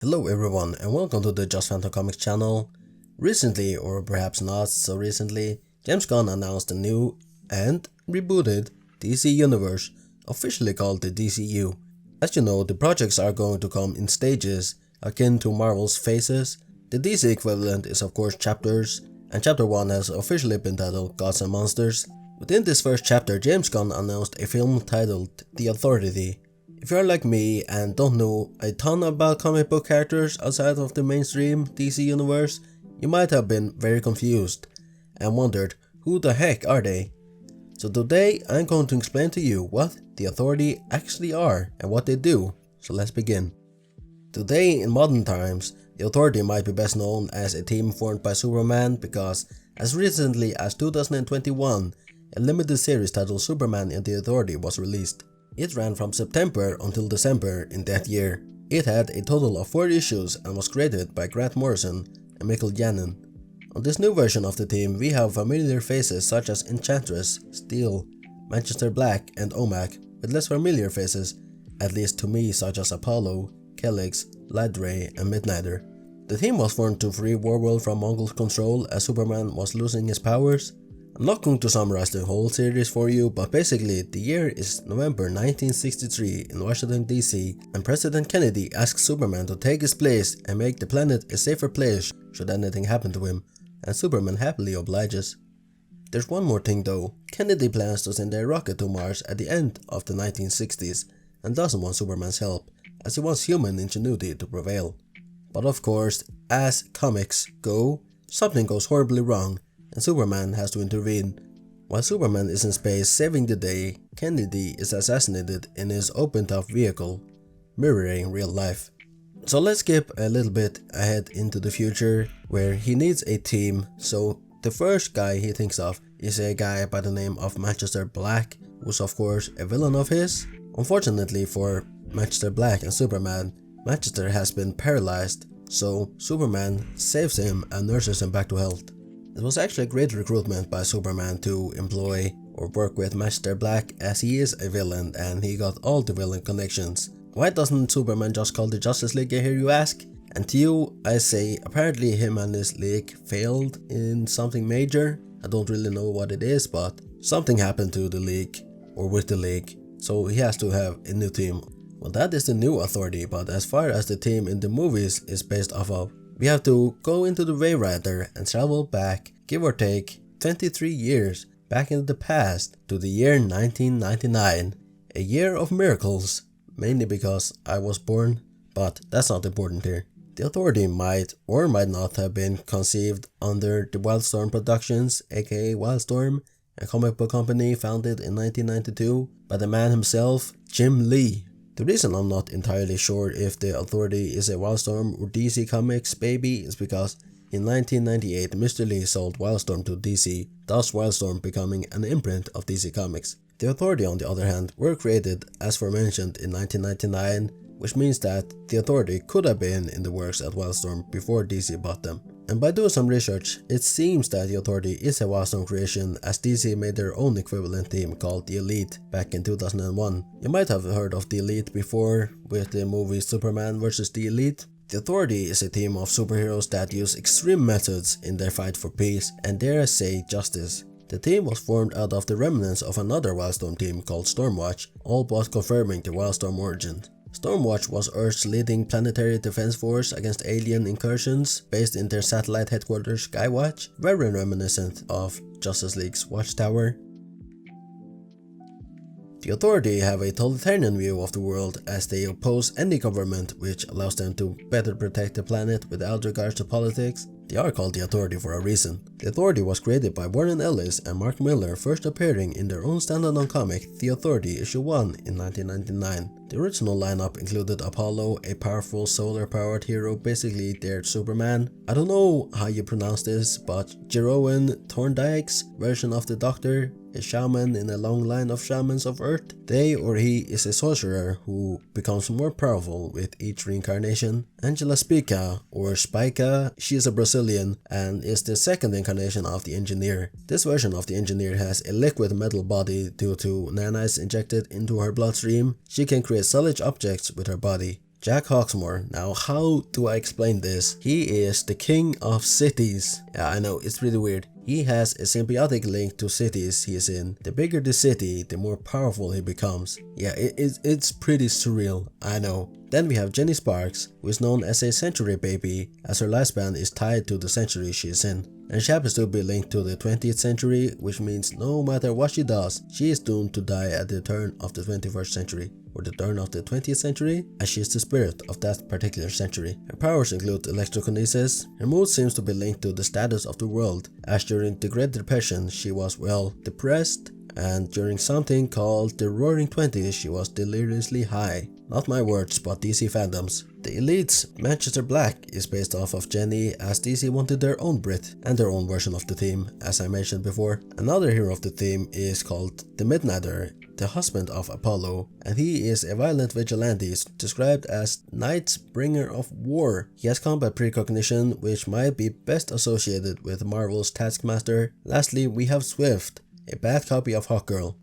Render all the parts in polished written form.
Hello everyone and welcome to the JustPhantomComics channel. Recently, or perhaps not so recently, James Gunn announced a new and rebooted DC Universe, officially called the DCU. As you know, the projects are going to come in stages, akin to Marvel's phases. The DC equivalent is of course chapters, and chapter 1 has officially been titled Gods and Monsters. Within this first chapter, James Gunn announced a film titled The Authority. If you're like me and don't know a ton about comic book characters outside of the mainstream DC universe, you might have been very confused and wondered who the heck are they? So today I'm going to explain to you what the Authority actually are and what they do, so let's begin. Today in modern times, the Authority might be best known as a team formed by Superman because as recently as 2021, a limited series titled Superman and the Authority was released. It ran from September until December in that year. It had a total of 4 issues and was created by Grant Morrison and Michael Yannon. On this new version of the team, we have familiar faces such as Enchantress, Steel, Manchester Black, and OMAC, with less familiar faces, at least to me, such as Apollo, Calyx, Lightray, and Midnighter. The team was formed to free Warworld from Mongol control as Superman was losing his powers. I'm not going to summarize the whole series for you, but basically the year is November 1963 in Washington DC, and President Kennedy asks Superman to take his place and make the planet a safer place should anything happen to him, and Superman happily obliges. There's one more thing though. Kennedy plans to send a rocket to Mars at the end of the 1960s and doesn't want Superman's help, as he wants human ingenuity to prevail. But of course, as comics go, something goes horribly wrong and Superman has to intervene. While Superman is in space saving the day, Kennedy is assassinated in his open-top vehicle, mirroring real life. So let's skip a little bit ahead into the future, where he needs a team. So the first guy he thinks of is a guy by the name of Manchester Black, who's of course a villain of his. Unfortunately for Manchester Black and Superman, Manchester has been paralyzed, so Superman saves him and nurses him back to health. It was actually a great recruitment by Superman to employ or work with Manchester Black, as he is a villain and he got all the villain connections. Why doesn't Superman just call the Justice League, I hear you ask? And to you I say, apparently him and his league failed in something major. I don't really know what it is, but something happened to the league or with the league, so he has to have a new team. Well, that is the new Authority, but as far as the team in the movies is based off of, we have to go into the Wayrider and travel back, give or take, 23 years back into the past to the year 1999. A year of miracles, mainly because I was born, but that's not important here. The Authority might or might not have been conceived under the Wildstorm Productions, aka Wildstorm, a comic book company founded in 1992 by the man himself, Jim Lee. The reason I'm not entirely sure if the Authority is a Wildstorm or DC Comics baby is because in 1998 Mr. Lee sold Wildstorm to DC, thus Wildstorm becoming an imprint of DC Comics. The Authority, on the other hand, were created as aforementioned in 1999, which means that the Authority could have been in the works at Wildstorm before DC bought them. And by doing some research, it seems that the Authority is a Wildstorm creation, as DC made their own equivalent team called the Elite back in 2001. You might have heard of the Elite before with the movie Superman vs. the Elite. The Authority is a team of superheroes that use extreme methods in their fight for peace and, dare I say, justice. The team was formed out of the remnants of another Wildstorm team called StormWatch, all but confirming the Wildstorm origin. StormWatch was Earth's leading planetary defense force against alien incursions, based in their satellite headquarters Skywatch, very reminiscent of Justice League's Watchtower. The Authority have a totalitarian view of the world, as they oppose any government which allows them to better protect the planet without regard to politics. They are called the Authority for a reason. The Authority was created by Warren Ellis and Mark Millar, first appearing in their own standalone comic, The Authority issue 1 in 1999. The original lineup included Apollo, a powerful solar-powered hero, basically their Superman. I don't know how you pronounce this, but Jeroen Thorndike's version of the Doctor, a shaman in a long line of shamans of Earth. They or he is a sorcerer who becomes more powerful with each reincarnation. Angela Spica, or Spica, she is a Brazilian and is the second incarnation of the Engineer. This version of the Engineer has a liquid metal body due to nanites injected into her bloodstream. She can create solid objects with her body. Jack Hawksmoor. Now, how do I explain this? He is the king of cities. Yeah, I know, it's pretty weird. He has a symbiotic link to cities he is in. The bigger the city, the more powerful he becomes. Yeah, it's pretty surreal, I know. Then we have Jenny Sparks, who is known as a century baby, as her lifespan is tied to the century she is in. And she happens to be linked to the 20th century, which means no matter what she does, she is doomed to die at the turn of the 21st century, or the turn of the 20th century, as she is the spirit of that particular century. Her powers include electrokinesis. Her mood seems to be linked to the status of the world, as during the Great Depression she was, well, depressed, and during something called the Roaring Twenties she was deliriously high. Not my words, but DC fandoms. The Elite's Manchester Black is based off of Jenny, as DC wanted their own Brit and their own version of the team, as I mentioned before. Another hero of the team is called the Midnighter, the husband of Apollo, and he is a violent vigilante described as Knight's Bringer of War. He has combat precognition, which might be best associated with Marvel's Taskmaster. Lastly, we have Swift, a bad copy of Hawkgirl.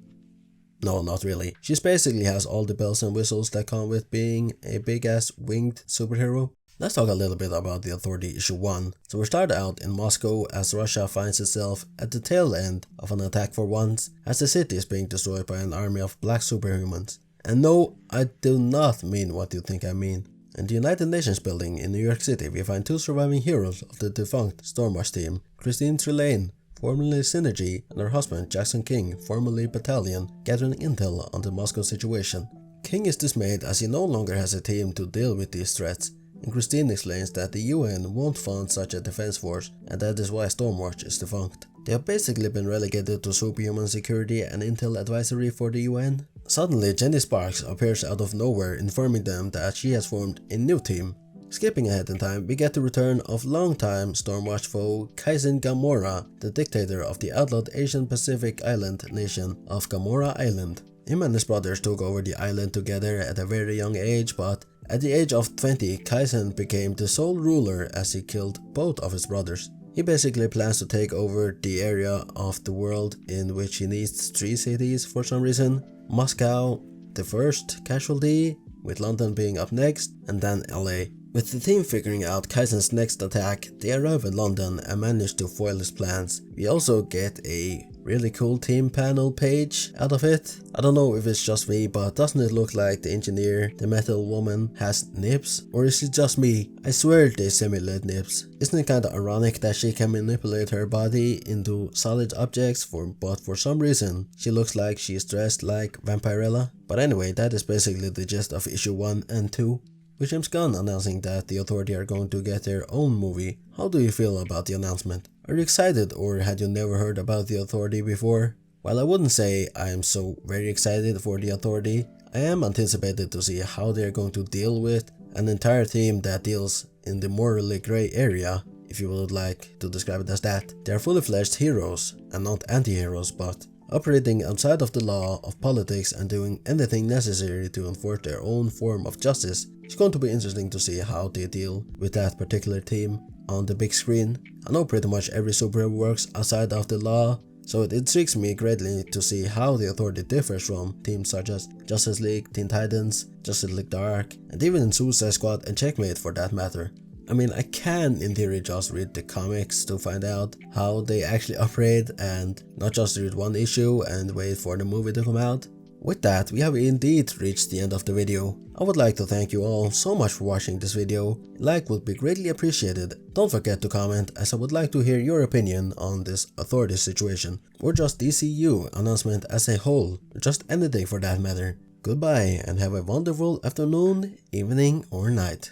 No, not really. She basically has all the bells and whistles that come with being a big-ass winged superhero. Let's talk a little bit about the Authority issue 1. So we start out in Moscow as Russia finds itself at the tail end of an attack for once, as the city is being destroyed by an army of black superhumans. And no, I do not mean what you think I mean. In the United Nations building in New York City, we find two surviving heroes of the defunct StormWatch team, Christine Trelane, formerly Synergy, and her husband Jackson King, formerly Battalion, gathering intel on the Moscow situation. King is dismayed as he no longer has a team to deal with these threats, and Christine explains that the UN won't fund such a defense force, and that is why StormWatch is defunct. They have basically been relegated to superhuman security and intel advisory for the UN. Suddenly, Jenny Sparks appears out of nowhere, informing them that she has formed a new team. Skipping ahead in time, we get the return of longtime StormWatch foe Kaizen Gamora, the dictator of the outlawed Asian Pacific island nation of Gamora Island. Him and his brothers took over the island together at a very young age, but at the age of 20, Kaizen became the sole ruler as he killed both of his brothers. He basically plans to take over the area of the world in which he needs 3 cities for some reason. Moscow, the first casualty, with London being up next, and then LA. With the team figuring out Kaizen's next attack, they arrive in London and manage to foil his plans. We also get a really cool team panel page out of it. I don't know if it's just me, but doesn't it look like the engineer, the metal woman, has nips? Or is it just me? I swear they simulate nips. Isn't it kinda ironic that she can manipulate her body into solid objects, but for some reason she looks like she's dressed like Vampirella? But anyway, that is basically the gist of issue 1 and 2. With James Gunn announcing that the Authority are going to get their own movie, how do you feel about the announcement? Are you excited, or had you never heard about the Authority before? While I wouldn't say I am so very excited for the Authority, I am anticipated to see how they are going to deal with an entire team that deals in the morally grey area, if you would like to describe it as that. They are fully fledged heroes, and not anti-heroes, but operating outside of the law of politics and doing anything necessary to enforce their own form of justice. It's going to be interesting to see how they deal with that particular team on the big screen. I know pretty much every superhero works outside of the law, so it intrigues me greatly to see how the Authority differs from teams such as Justice League, Teen Titans, Justice League Dark, and even Suicide Squad and Checkmate for that matter. I mean, I can in theory just read the comics to find out how they actually operate and not just read one issue and wait for the movie to come out. With that, we have indeed reached the end of the video. I would like to thank you all so much for watching this video. A like would be greatly appreciated. Don't forget to comment, as I would like to hear your opinion on this Authority situation, or just DCU announcement as a whole, or just anything for that matter. Goodbye and have a wonderful afternoon, evening or night.